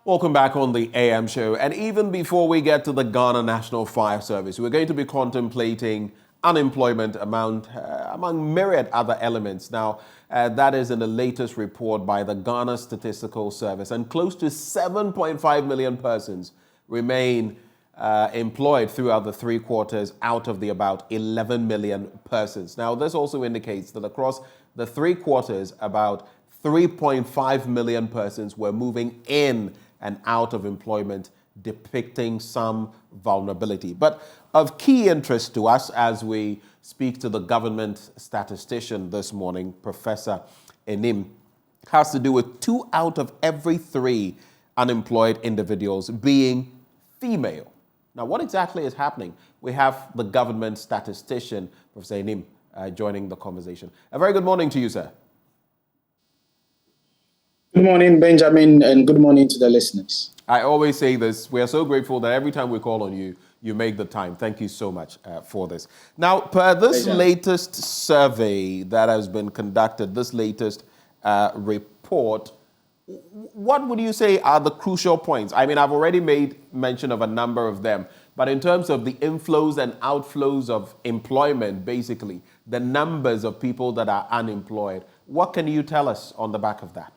Welcome back on the AM show. And even before we get to the Ghana National Fire Service, we're going to be contemplating unemployment among myriad other elements. Now, that is in the latest report by the Ghana Statistical Service. And close to 7.5 million persons remain employed throughout the 3 quarters out of the about 11 million persons. Now, this also indicates that across the 3 quarters, about 3.5 million persons were moving in and out of employment, depicting some vulnerability. But of key interest to us as we speak to the government statistician this morning, Professor Enim, has to do with 2 out of every 3 unemployed individuals being female. Now, what exactly is happening? We have the government statistician, Professor Enim, joining the conversation. A very good morning to you, sir. Good morning, Benjamin, and good morning to the listeners. I always say this. We are so grateful that every time we call on you, you make the time. Thank you so much for this. Now, per this latest survey that has been conducted, this latest report, what would you say are the crucial points? I mean, I've already made mention of a number of them, but in terms of the inflows and outflows of employment, basically, the numbers of people that are unemployed, what can you tell us on the back of that?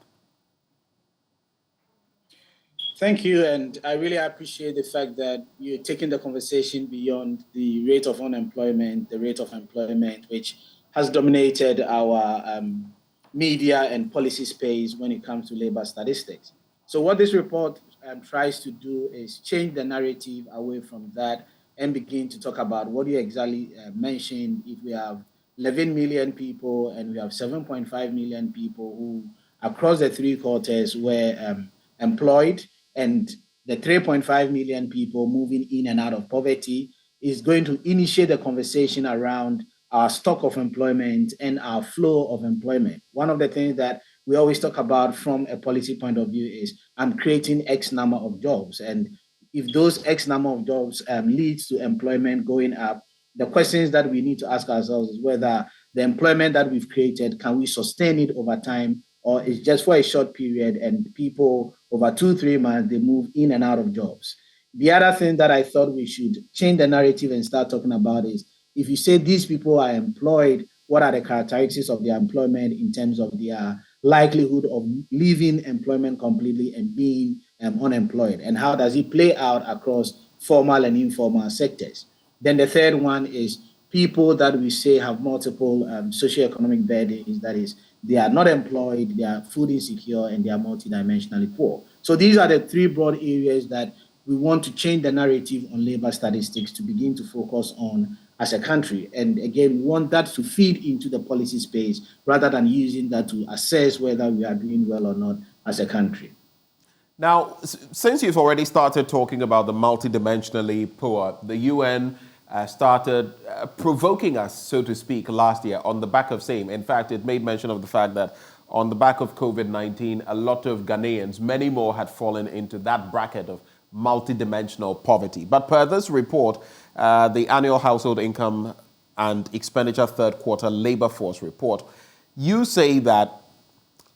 Thank you, and I really appreciate the fact that you're taking the conversation beyond the rate of unemployment, the rate of employment, which has dominated our media and policy space when it comes to labor statistics. So what this report tries to do is change the narrative away from that and begin to talk about what you exactly mentioned. If we have 11 million people and we have 7.5 million people who across the 3 quarters were employed, and the 3.5 million people moving in and out of poverty is going to initiate the conversation around our stock of employment and our flow of employment. One of the things that we always talk about from a policy point of view is I'm creating X number of jobs. And if those X number of jobs leads to employment going up, the questions that we need to ask ourselves is whether the employment that we've created, can we sustain it over time, or it's just for a short period and people over 2-3 months, they move in and out of jobs. The other thing that I thought we should change the narrative and start talking about is, if you say these people are employed, what are the characteristics of their employment in terms of their likelihood of leaving employment completely and being unemployed? And how does it play out across formal and informal sectors? Then the third one is people that we say have multiple socioeconomic burdens, that is, they are not employed, they are food insecure, and they are multidimensionally poor. So these are the 3 broad areas that we want to change the narrative on labor statistics to begin to focus on as a country. And again, we want that to feed into the policy space rather than using that to assess whether we are doing well or not as a country. Now, since you've already started talking about the multidimensionally poor, the UN started provoking us, so to speak, last year on the back of same. In fact, it made mention of the fact that on the back of COVID-19, a lot of Ghanaians, many more, had fallen into that bracket of multidimensional poverty. But per this report, the annual household income and expenditure 3rd quarter labor force report, you say that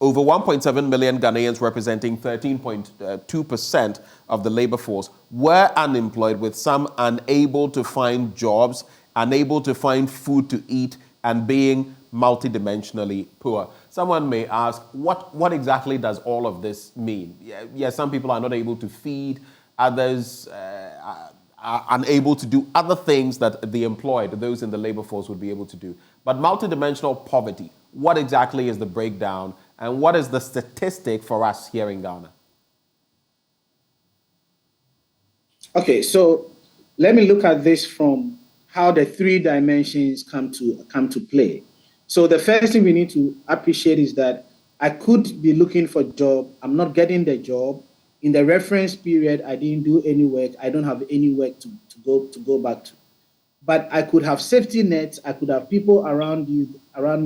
over 1.7 million Ghanaians, representing 13.2% of the labor force, were unemployed, with some unable to find jobs, unable to find food to eat, and being multidimensionally poor. Someone may ask, what exactly does all of this mean? Yes, some people are not able to feed, others are unable to do other things that the employed, those in the labor force, would be able to do. But multidimensional poverty, what exactly is the breakdown, and what is the statistic for us here in Ghana? Okay, so let me look at this from how the 3 dimensions come to play. So the first thing we need to appreciate is that I could be looking for a job, I'm not getting the job. In the reference period, I didn't do any work, I don't have any work to go back to. But I could have safety nets, I could have people around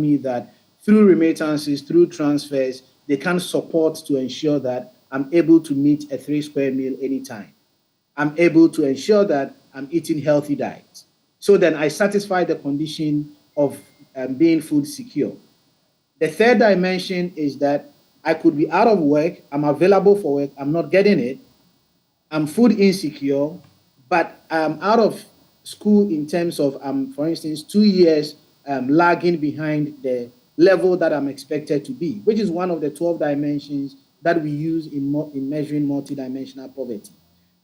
me that through remittances, through transfers, they can support to ensure that I'm able to meet a 3 square meal anytime. I'm able to ensure that I'm eating healthy diets. So then I satisfy the condition of being food secure. The third dimension is that I could be out of work, I'm available for work, I'm not getting it, I'm food insecure, but I'm out of school in terms of, for instance, 2 years lagging behind the level that I'm expected to be, which is one of the 12 dimensions that we use in measuring multidimensional poverty.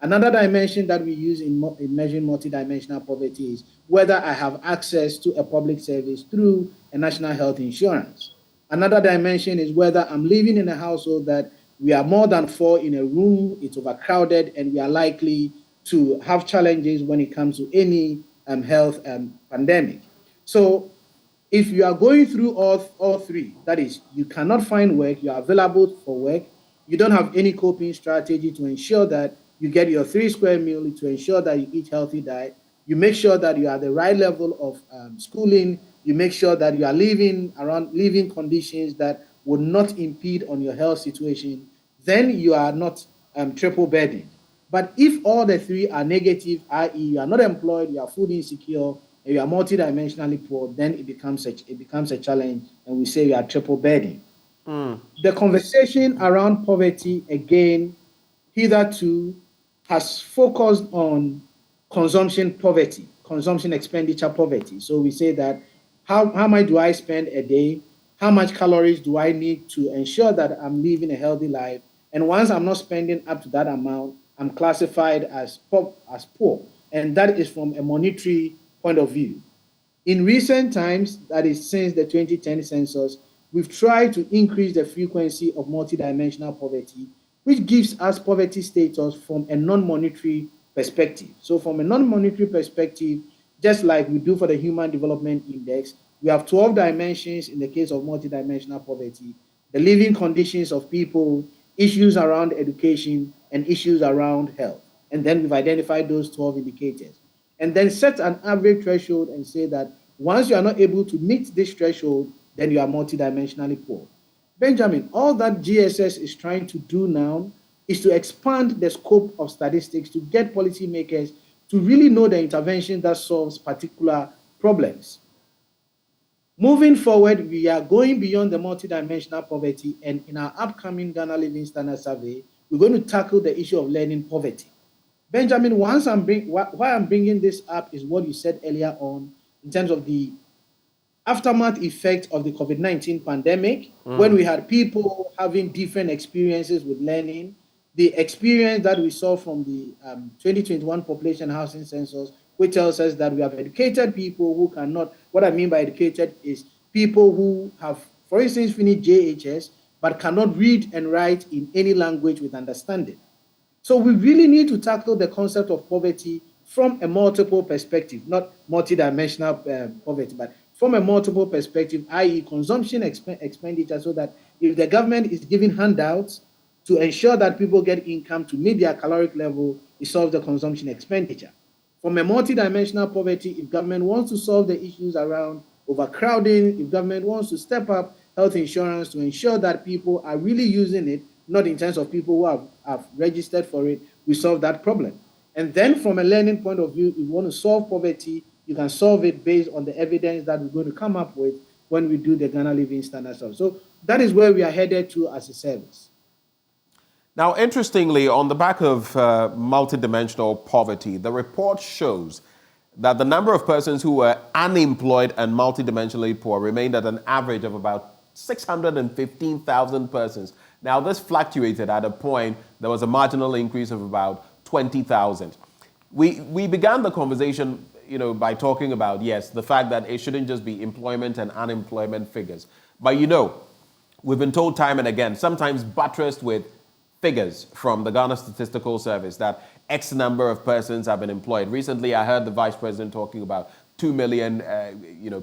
Another dimension that we use in measuring multidimensional poverty is whether I have access to a public service through a national health insurance. Another dimension is whether I'm living in a household that we are more than four in a room, it's overcrowded, and we are likely to have challenges when it comes to any health pandemic. So if you are going through all three, that is, you cannot find work, you are available for work, you don't have any coping strategy to ensure that you get your 3 square meal, to ensure that you eat healthy diet, you make sure that you are at the right level of schooling, you make sure that you are living conditions that would not impede on your health situation, then you are not triple burdened. But if all the three are negative, i.e., you are not employed, you are food insecure, and you are multidimensionally poor, then it becomes a challenge, and we say you are triple burdened. The conversation around poverty, again, hitherto has focused on consumption poverty, consumption expenditure poverty. So we say that how much do I spend a day? How much calories do I need to ensure that I'm living a healthy life? And once I'm not spending up to that amount, I'm classified as poor. And that is from a monetary point of view. In recent times, that is since the 2010 census, we've tried to increase the frequency of multidimensional poverty, which gives us poverty status from a non-monetary perspective. So from a non-monetary perspective, just like we do for the Human Development Index, we have 12 dimensions in the case of multidimensional poverty: the living conditions of people, issues around education, and issues around health. And then we've identified those 12 indicators. And then set an average threshold and say that once you are not able to meet this threshold, then you are multidimensionally poor. Benjamin, all that GSS is trying to do now is to expand the scope of statistics to get policymakers to really know the intervention that solves particular problems. Moving forward, we are going beyond the multidimensional poverty, and in our upcoming Ghana Living Standard Survey, we're going to tackle the issue of learning poverty. Benjamin, why I'm bringing this up is what you said earlier on in terms of the aftermath effect of the COVID-19 pandemic, when we had people having different experiences with learning. The experience that we saw from the 2021 population housing census, which tells us that we have educated people who cannot, what I mean by educated is people who have, for instance, finished JHS, but cannot read and write in any language with understanding. So we really need to tackle the concept of poverty from a multiple perspective, not multidimensional poverty, but from a multiple perspective, i.e. consumption expenditure, so that if the government is giving handouts to ensure that people get income to meet their caloric level, it solves the consumption expenditure. From a multidimensional poverty, if government wants to solve the issues around overcrowding, if government wants to step up health insurance to ensure that people are really using it, not in terms of people who have registered for it, we solve that problem. And then from a learning point of view, if you want to solve poverty, you can solve it based on the evidence that we're going to come up with when we do the Ghana Living Standard Survey. So that is where we are headed to as a service. Now, interestingly, on the back of multidimensional poverty, the report shows that the number of persons who were unemployed and multidimensionally poor remained at an average of about 615,000 persons. Now, this fluctuated. At a point, there was a marginal increase of about 20,000. We began the conversation, by talking about, yes, the fact that it shouldn't just be employment and unemployment figures. But we've been told time and again, sometimes buttressed with figures from the Ghana Statistical Service, that X number of persons have been employed. Recently, I heard the Vice President talking about 2 million,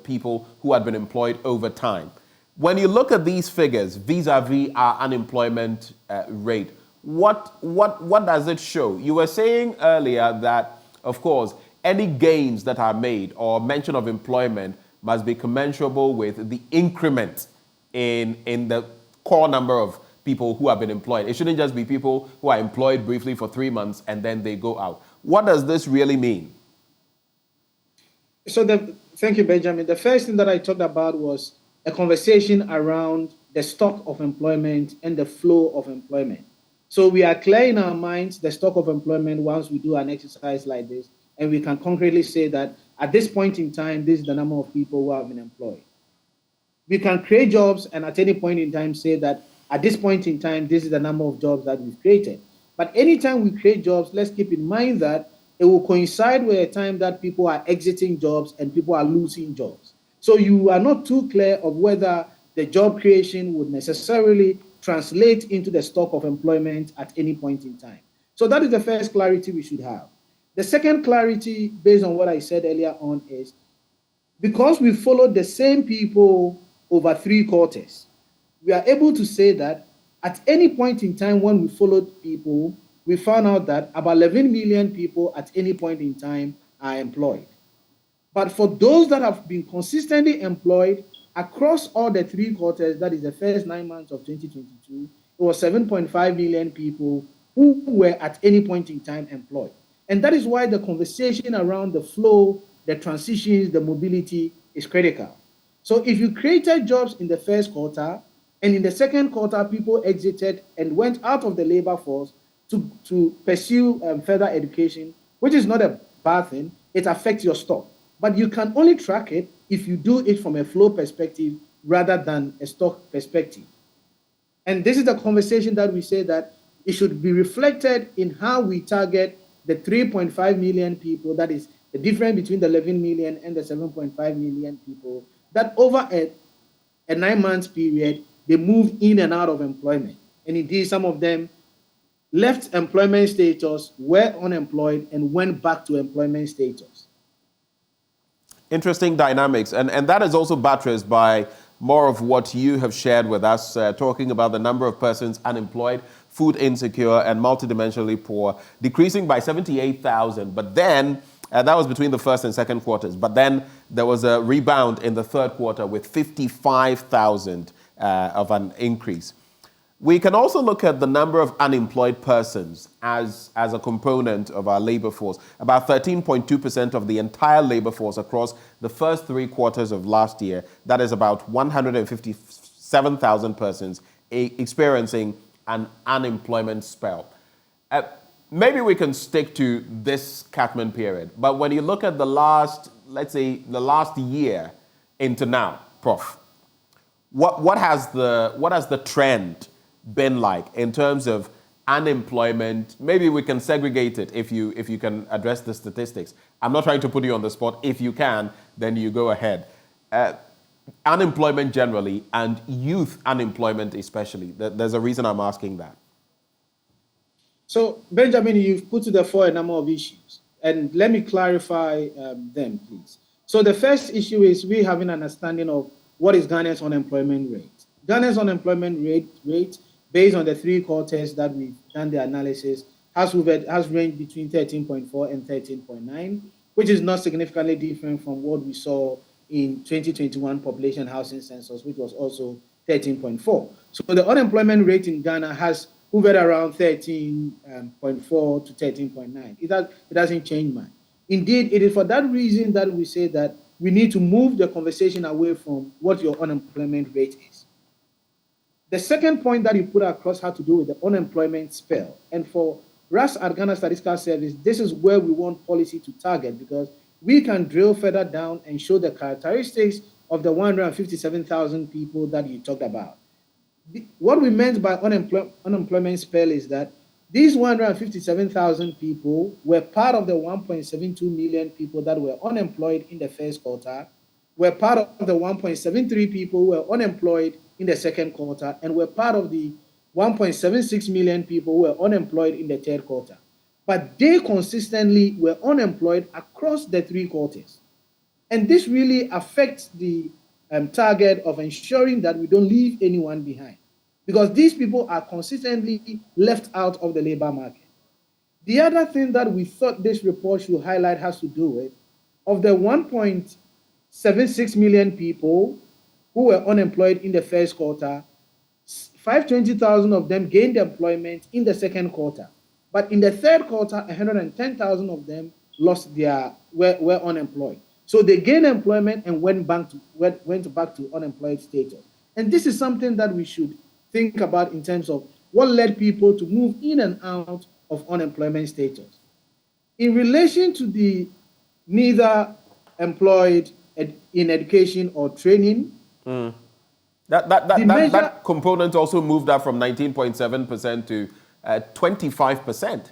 people who had been employed over time. When you look at these figures vis-a-vis our unemployment rate, what does it show? You were saying earlier that, of course, any gains that are made or mention of employment must be commensurable with the increment in the core number of people who have been employed. It shouldn't just be people who are employed briefly for 3 months and then they go out. What does this really mean? So thank you, Benjamin. The first thing that I talked about was a conversation around the stock of employment and the flow of employment. So we are clear in our minds the stock of employment once we do an exercise like this, and we can concretely say that at this point in time, this is the number of people who have been employed. We can create jobs and at any point in time say that at this point in time, this is the number of jobs that we've created. But anytime we create jobs, let's keep in mind that it will coincide with a time that people are exiting jobs and people are losing jobs. So you are not too clear of whether the job creation would necessarily translate into the stock of employment at any point in time. So that is the first clarity we should have. The second clarity, based on what I said earlier on, is because we followed the same people over 3 quarters, we are able to say that at any point in time when we followed people, we found out that about 11 million people at any point in time are employed. But for those that have been consistently employed across all the 3 quarters, that is the first 9 months of 2022, it was 7.5 million people who were at any point in time employed. And that is why the conversation around the flow, the transitions, the mobility is critical. So if you created jobs in the first quarter, and in the second quarter, people exited and went out of the labor force to pursue further education, which is not a bad thing, it affects your stock. But you can only track it if you do it from a flow perspective rather than a stock perspective. And this is the conversation that we say that it should be reflected in how we target the 3.5 million people, that is the difference between the 11 million and the 7.5 million people, that over a 9-month period, they move in and out of employment. And indeed, some of them left employment status, were unemployed, and went back to employment status. Interesting dynamics. And that is also buttressed by more of what you have shared with us, talking about the number of persons unemployed, food insecure, and multidimensionally poor, decreasing by 78,000. But then, that was between the first and second quarters. But then there was a rebound in the third quarter with 55,000 of an increase. We can also look at the number of unemployed persons as a component of our labor force. About 13.2% of the entire labor force across the first 3 quarters of last year. That is about 157,000 persons experiencing an unemployment spell. Maybe we can stick to this catchment period. But when you look at the last, let's say, the last year into now, Prof, what has the trend been like in terms of unemployment? Maybe we can segregate it if you can address the statistics. I'm not trying to put you on the spot. If you can, then you go ahead. Unemployment generally and youth unemployment especially. There's a reason I'm asking that. So, Benjamin, you've put to the fore a number of issues, and let me clarify them, please. So the first issue is we have an understanding of what is Ghana's unemployment rate. Ghana's unemployment rate based on the 3 quarters that we've done the analysis, has ranged between 13.4 and 13.9, which is not significantly different from what we saw in 2021 population housing census, which was also 13.4. So the unemployment rate in Ghana has hovered around 13.4 to 13.9. It doesn't change much. Indeed, it is for that reason that we say that we need to move the conversation away from what your unemployment rate is. The second point that you put across had to do with the unemployment spell. And for us at Ghana Statistical Service, this is where we want policy to target, because we can drill further down and show the characteristics of the 157,000 people that you talked about. What we meant by unemployment spell is that these 157,000 people were part of the 1.72 million people that were unemployed in the first quarter, were part of the 1.73 people who were unemployed in the second quarter, and were part of the 1.76 million people who were unemployed in the third quarter. But they consistently were unemployed across the 3 quarters. And this really affects the target of ensuring that we don't leave anyone behind, because these people are consistently left out of the labor market. The other thing that we thought this report should highlight has to do with, of the 1.76 million people who were unemployed in the first quarter, 520,000 of them gained employment in the second quarter. But in the third quarter, 110,000 of them were unemployed. So they gained employment and went back to unemployed status. And this is something that we should think about in terms of what led people to move in and out of unemployment status. In relation to the neither employed in education or training, that component also moved up from 19.7% to 25%.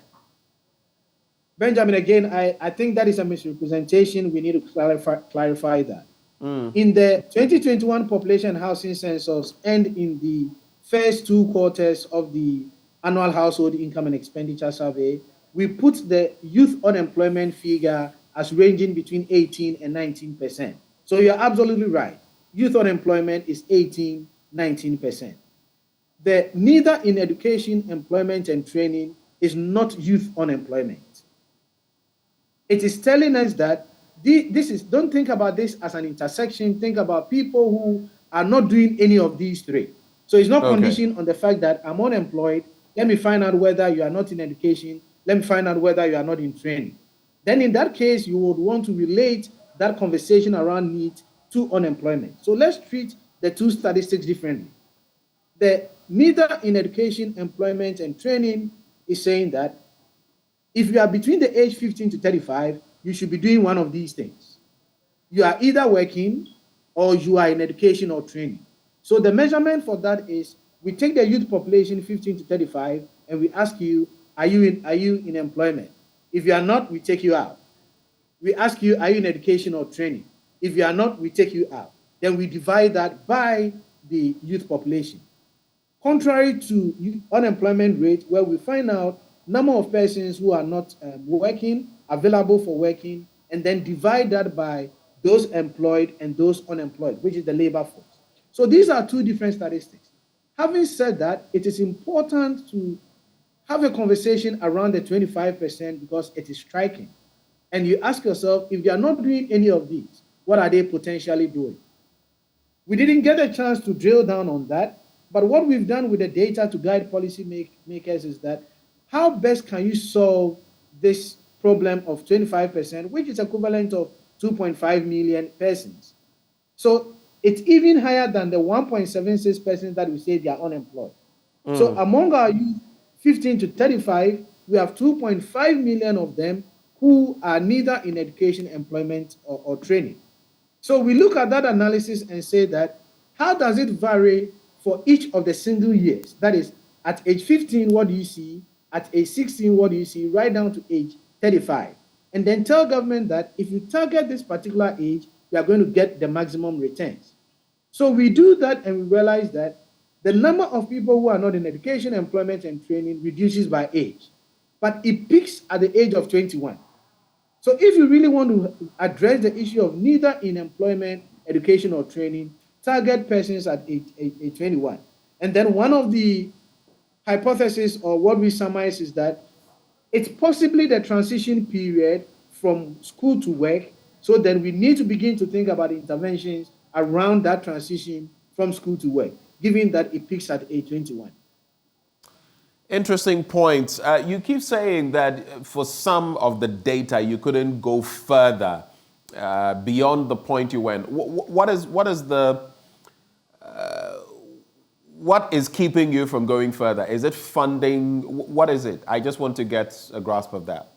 Benjamin, again, I think that is a misrepresentation. We need to clarify that. In the 2021 population housing census and in the first two quarters of the annual household income and expenditure survey, we put the youth unemployment figure as ranging between 18 and 19%. So you're absolutely right. Youth unemployment is 18, 19%. The neither in education, employment, and training is not youth unemployment. It is telling us that don't think about this as an intersection. Think about people who are not doing any of these three. So it's not conditioned on the fact that I'm unemployed. Let me find out whether you are not in education. Let me find out whether you are not in training. Then in that case, you would want to relate that conversation around need to unemployment. So let's treat the two statistics differently. The neither in education, employment, and training is saying that if you are between the age 15 to 35, you should be doing one of these things. You are either working or you are in education or training. So the measurement for that is we take the youth population 15 to 35 and we ask you, are you in employment? If you are not, we take you out. We ask you, are you in education or training? If you are not, we take you out. Then we divide that by the youth population. Contrary to unemployment rate, where we find out number of persons who are not working, available for working, and then divide that by those employed and those unemployed, which is the labor force. So these are two different statistics. Having said that, it is important to have a conversation around the 25% because it is striking. And you ask yourself, if they are not doing any of these, what are they potentially doing? We didn't get a chance to drill down on that, but what we've done with the data to guide policy makers is that how best can you solve this problem of 25%, which is equivalent of 2.5 million persons? So it's even higher than the 1.76 persons that we say they are unemployed. So among our youth 15 to 35, we have 2.5 million of them who are neither in education, employment, or training. So we look at that analysis and say that how does it vary for each of the single years? That is, at age 15, what do you see? At age 16, what do you see? Right down to age 35. And then tell government that if you target this particular age, you are going to get the maximum returns. So we do that and we realize that the number of people who are not in education, employment, and training reduces by age, but it peaks at the age of 21. So if you really want to address the issue of neither in employment, education, or training, target persons at age 21. And then one of the hypothesis or what we summarize is that it's possibly the transition period from school to work. So then we need to begin to think about interventions around that transition from school to work, given that it peaks at age 21. Interesting points. You keep saying that for some of the data, you couldn't go further beyond the point you went. What is keeping you from going further? Is it funding? What is it? I just want to get a grasp of that.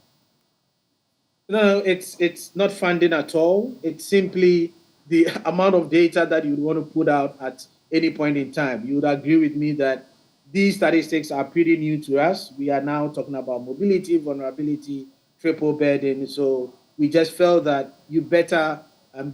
No, it's not funding at all. It's simply the amount of data that you would want to put out at any point in time. You would agree with me that these statistics are pretty new to us. We are now talking about mobility, vulnerability, triple burden. So we just felt that you better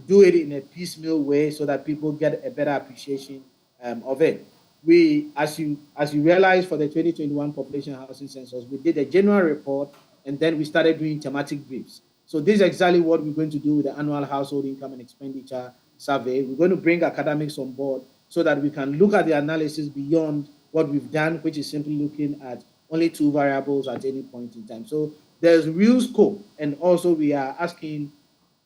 do it in a piecemeal way so that people get a better appreciation of it. We, as you realize, for the 2021 population housing census, we did a general report and then we started doing thematic briefs. So this is exactly what we're going to do with the annual household income and expenditure survey. We're going to bring academics on board so that we can look at the analysis beyond what we've done, which is simply looking at only two variables at any point in time. So there's real scope. And also we are asking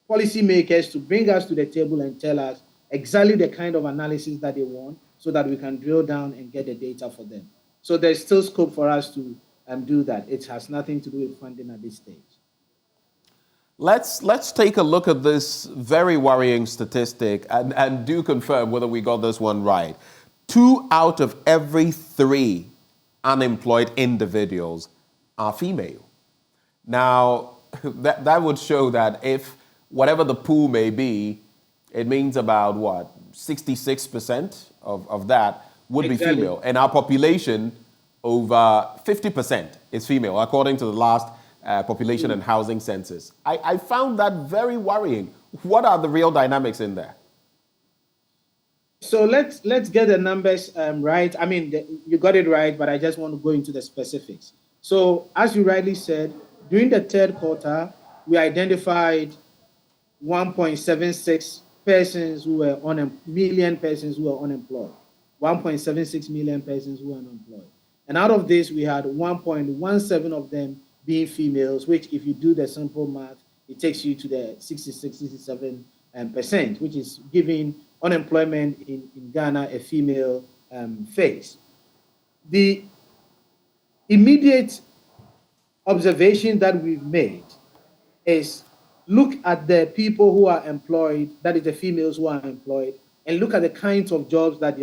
policymakers to bring us to the table and tell us exactly the kind of analysis that they want so that we can drill down and get the data for them. So there's still scope for us to do that. It has nothing to do with funding at this stage. Let's take a look at this very worrying statistic and do confirm whether we got this one right. 2 out of every 3 unemployed individuals are female. Now, that would show that if whatever the pool may be, it means about what, 66% of that would be female. And our population, over 50% is female, according to the last population and housing census. I found that very worrying. What are the real dynamics in there? So let's get the numbers right. I mean, you got it right, but I just want to go into the specifics. So as you rightly said, during the third quarter, we identified 1.76 persons who were million persons who were unemployed. 1.76 million persons who were unemployed. And out of this, we had 1.17 of them being females, which if you do the simple math, it takes you to the 66-67%, which is giving unemployment in Ghana a female face. The immediate observation that we've made is look at the people who are employed, that is the females who are employed, and look at the kinds of jobs that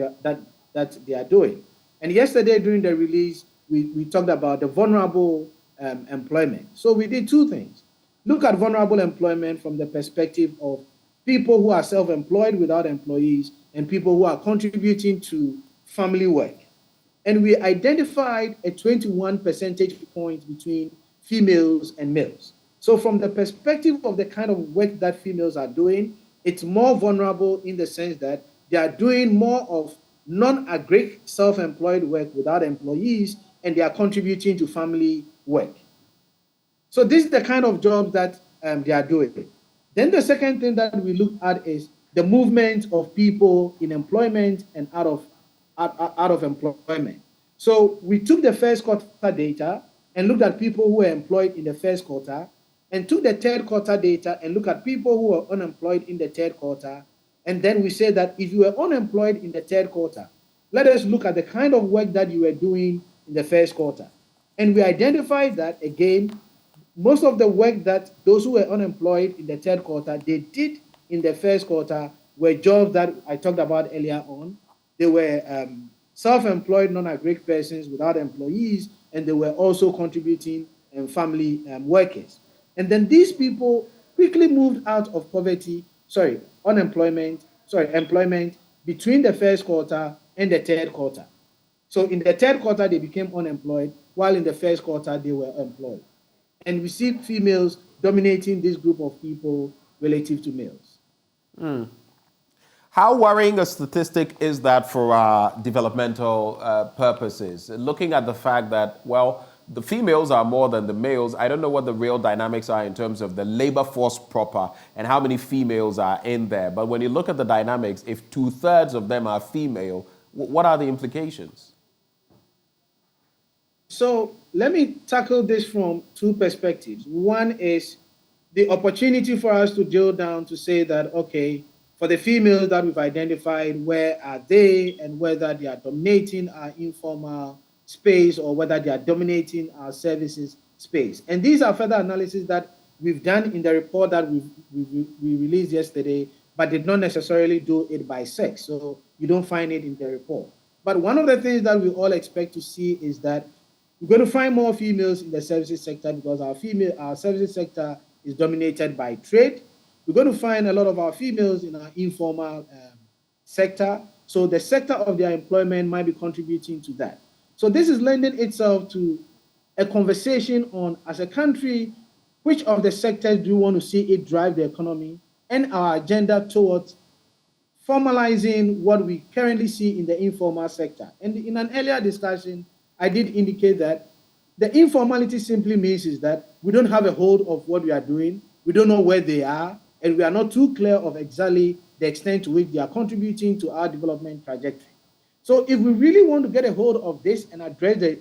they are doing. And yesterday during the release, we talked about the vulnerable employment. So we did two things. Look at vulnerable employment from the perspective of people who are self-employed without employees and people who are contributing to family work. And we identified a 21 percentage point between females and males. So from the perspective of the kind of work that females are doing, it's more vulnerable in the sense that they are doing more of non-agric self-employed work without employees, and they are contributing to family work. So this is the kind of job that they are doing. Then the second thing that we look at is the movement of people in employment and out of employment. So we took the first quarter data and looked at people who were employed in the first quarter, and took the third quarter data and look at people who were unemployed in the third quarter. And then we said that if you were unemployed in the third quarter, let us look at the kind of work that you were doing in the first quarter. And we identified that, again, most of the work that those who were unemployed in the third quarter, they did in the first quarter were jobs that I talked about earlier on. They were self-employed, non-agric persons without employees, and they were also contributing family workers. And then these people quickly moved out of employment between the first quarter and the third quarter. So in the third quarter, they became unemployed, while in the first quarter, they were employed. And we see females dominating this group of people relative to males. How worrying a statistic is that for our developmental purposes? Looking at the fact that, well, the females are more than the males. I don't know what the real dynamics are in terms of the labor force proper and how many females are in there. But when you look at the dynamics, if 2/3 of them are female, what are the implications? So let me tackle this from two perspectives. One is the opportunity for us to drill down to say that, okay, for the females that we've identified, where are they and whether they are dominating our informal space or whether they are dominating our services space. And these are further analysis that we've done in the report that we released yesterday, but did not necessarily do it by sex. So you don't find it in the report. But one of the things that we all expect to see is that we're going to find more females in the services sector because our services sector is dominated by trade. We're going to find a lot of our females in our informal sector. So the sector of their employment might be contributing to that. So this is lending itself to a conversation on, as a country, which of the sectors do you want to see it drive the economy, and our agenda towards formalizing what we currently see in the informal sector. And in an earlier discussion, I did indicate that the informality simply means is that we don't have a hold of what we are doing, we don't know where they are, and we are not too clear of exactly the extent to which they are contributing to our development trajectory. So if we really want to get a hold of this and address the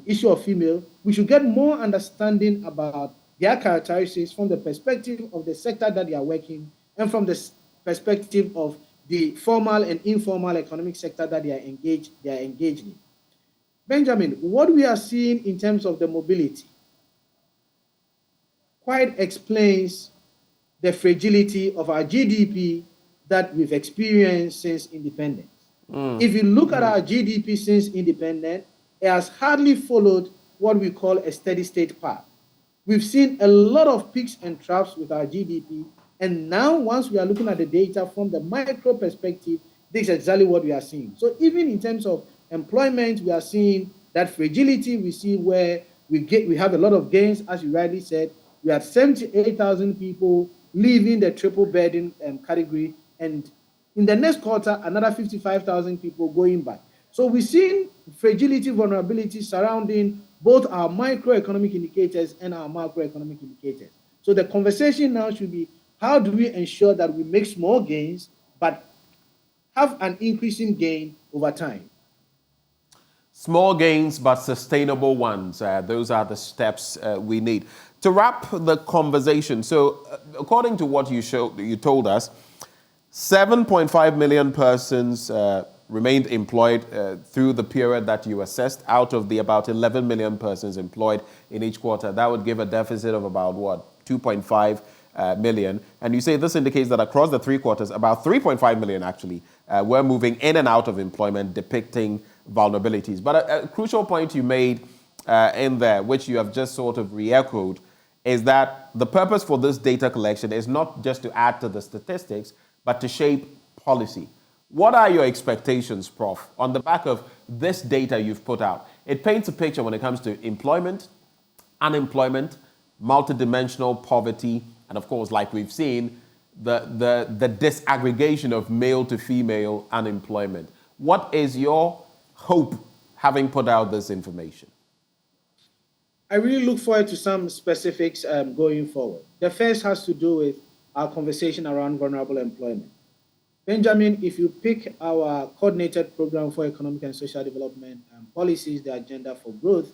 issue of female, we should get more understanding about their characteristics from the perspective of the sector that they are working and from the perspective of the formal and informal economic sector that they are engaged in. Benjamin, what we are seeing in terms of the mobility quite explains the fragility of our GDP that we've experienced since independence. If you look at our GDP since independence, it has hardly followed what we call a steady state path. We've seen a lot of peaks and troughs with our GDP. And now, once we are looking at the data from the micro perspective, this is exactly what we are seeing. So even in terms of employment, we are seeing that fragility. We see where we have a lot of gains, as you rightly said. We have 78,000 people leaving the triple burden category, and in the next quarter, another 55,000 people going back. So we're seeing fragility, vulnerability surrounding both our microeconomic indicators and our macroeconomic indicators. So the conversation now should be, how do we ensure that we make small gains, but have an increasing gain over time? Small gains, but sustainable ones. Those are the steps we need. To wrap the conversation, so according to what you told us, 7.5 million persons remained employed through the period that you assessed out of the about 11 million persons employed in each quarter. That would give a deficit of about, what, 2.5 million. And you say this indicates that across the 3 quarters, about 3.5 million actually were moving in and out of employment, depicting vulnerabilities. But a crucial point you made in there, which you have just sort of re-echoed, is that the purpose for this data collection is not just to add to the statistics, but to shape policy. What are your expectations, Prof, on the back of this data you've put out? It paints a picture when it comes to employment, unemployment, multidimensional poverty, and of course, like we've seen, the disaggregation of male to female unemployment. What is your hope having put out this information? I really look forward to some specifics going forward. The first has to do with our conversation around vulnerable employment. Benjamin, if you pick our coordinated program for economic and social development policies, the agenda for growth,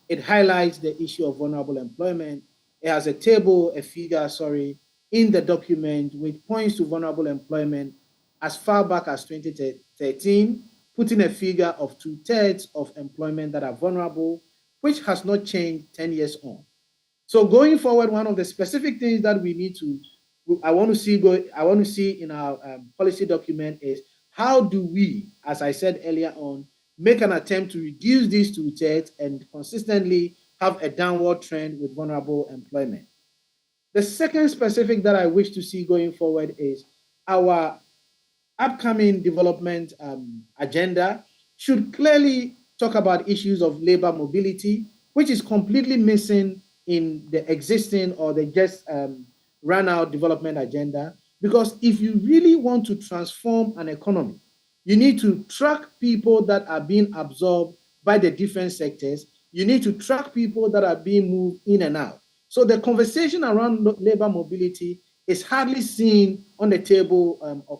it highlights the issue of vulnerable employment. It has a table, a figure, in the document which points to vulnerable employment as far back as 2013, putting a figure of 2/3 of employment that are vulnerable, which has not changed 10 years on. So going forward, one of the specific things that I want to see in our policy document is, how do we, as I said earlier on, make an attempt to reduce these 2/3 and consistently have a downward trend with vulnerable employment. The second specific that I wish to see going forward is our upcoming development agenda should clearly talk about issues of labor mobility, which is completely missing in the existing or the just run out development agenda. Because if you really want to transform an economy, you need to track people that are being absorbed by the different sectors. You need to track people that are being moved in and out. So the conversation around labor mobility is hardly seen on the table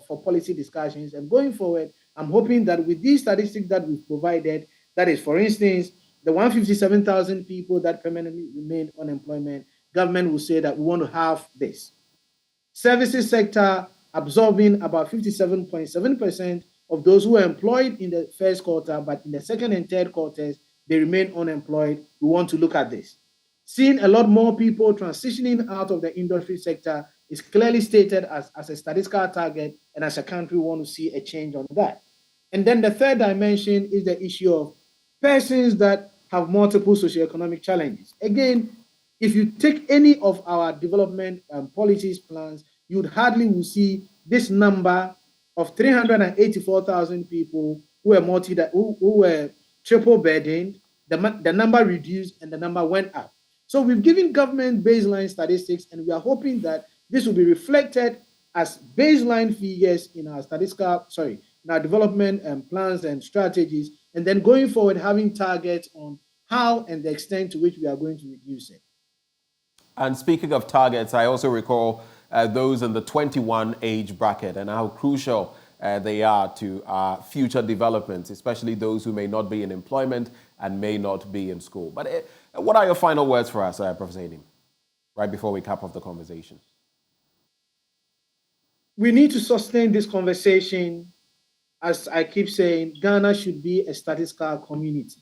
for policy discussions. And going forward, I'm hoping that with these statistics that we've provided, that is, for instance, the 157,000 people that permanently remained unemployment, government will say that we want to have this. Services sector absorbing about 57.7% of those who were employed in the first quarter, but in the second and third quarters, they remain unemployed. We want to look at this. Seeing a lot more people transitioning out of the industry sector is clearly stated as a statistical target, and as a country, we want to see a change on that. And then the third dimension is the issue of persons that have multiple socioeconomic challenges. Again, if you take any of our development policies plans, you would hardly will see this number of 384,000 people who were triple burdened. The number reduced and the number went up. So we've given government baseline statistics, and we are hoping that this will be reflected as baseline figures in our in our development plans and strategies, and then going forward having targets on how and the extent to which we are going to reduce it. And speaking of targets, I also recall those in the 21 age bracket and how crucial they are to our future developments, especially those who may not be in employment and may not be in school. But what are your final words for us, Professor Hadim, right before we cap off the conversation? We need to sustain this conversation. As I keep saying, Ghana should be a statistical community.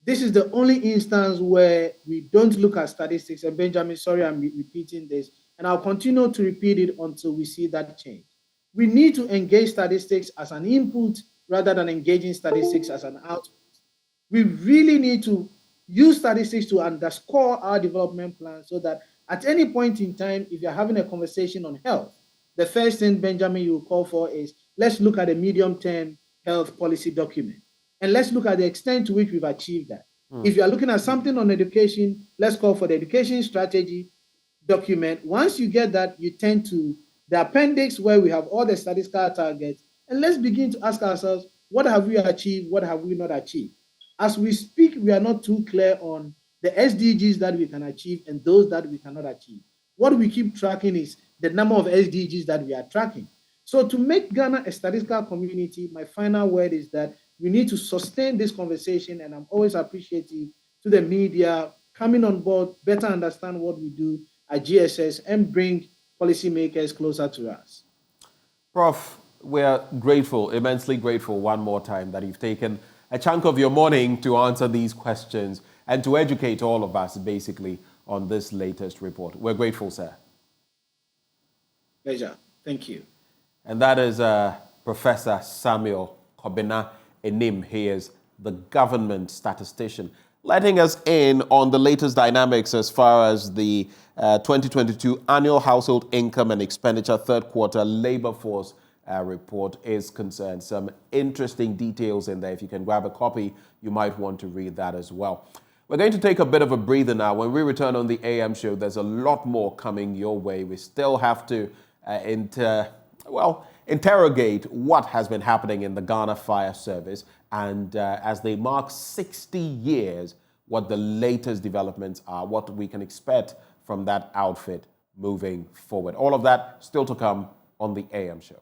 This is the only instance where we don't look at statistics. And Benjamin, sorry, I'm repeating this, and I'll continue to repeat it until we see that change. We need to engage statistics as an input rather than engaging statistics as an output. We really need to use statistics to underscore our development plan so that at any point in time, if you're having a conversation on health, the first thing, Benjamin, you will call for is let's look at a medium-term health policy document. And let's look at the extent to which we've achieved that. If you're looking at something on education, let's call for the education strategy document. Once you get that, you tend to the appendix where we have all the statistical targets. And let's begin to ask ourselves, what have we achieved? What have we not achieved? As we speak, we are not too clear on the SDGs that we can achieve and those that we cannot achieve. What we keep tracking is the number of SDGs that we are tracking. So to make Ghana a statistical community, my final word is that we need to sustain this conversation, and I'm always appreciative to the media coming on board, better understand what we do at GSS, and bring policymakers closer to us. Prof, we're grateful, immensely grateful one more time that you've taken a chunk of your morning to answer these questions and to educate all of us basically on this latest report. We're grateful, sir. Pleasure. Thank you. And that is Professor Samuel Kobina Enim. He is the government statistician, letting us in on the latest dynamics as far as the 2022 annual household income and expenditure third quarter labor force report is concerned. Some interesting details in there. If you can grab a copy, you might want to read that as well. We're going to take a bit of a breather now. When we return on the AM show, there's a lot more coming your way. We still have to interrogate what has been happening in the Ghana Fire Service, and as they mark 60 years, what the latest developments are, what we can expect from that outfit moving forward. All of that still to come on the AM show.